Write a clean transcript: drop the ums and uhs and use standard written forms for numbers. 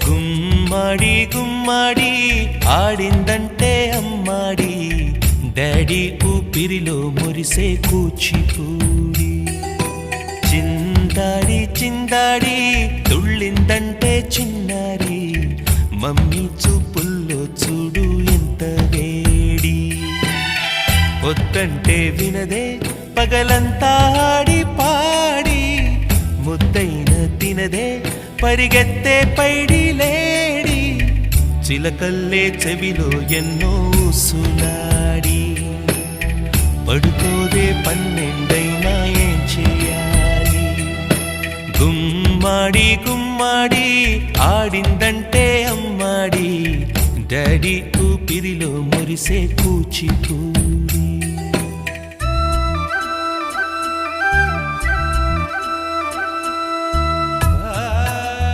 గుమ్మడి గుమ్మడి ఆడిందంటే అమ్మాడి daddy ఊపిరిలో మురిసే కూచిపూడి చిందాడి చిందాడి తుళ్ళిందంటే చిన్నారి మమ్మీ చూపుల్లో చూడు ఎంత వేడి వద్దంటే వినదే పగలంతా ఆడి పాడి ముద్దైన తినదే పరిగెత్తే పైడి లేడి చిలకల్లే చెవిలో ఎన్నో సులాడి పడుకోదే పన్నెండైనా ఏం చేయాలి గుమ్మాడి గుమ్మాడి ఆడిందంటే అమ్మాడి డాడీ ఊపిరిలో మురిసే కూచిపూడి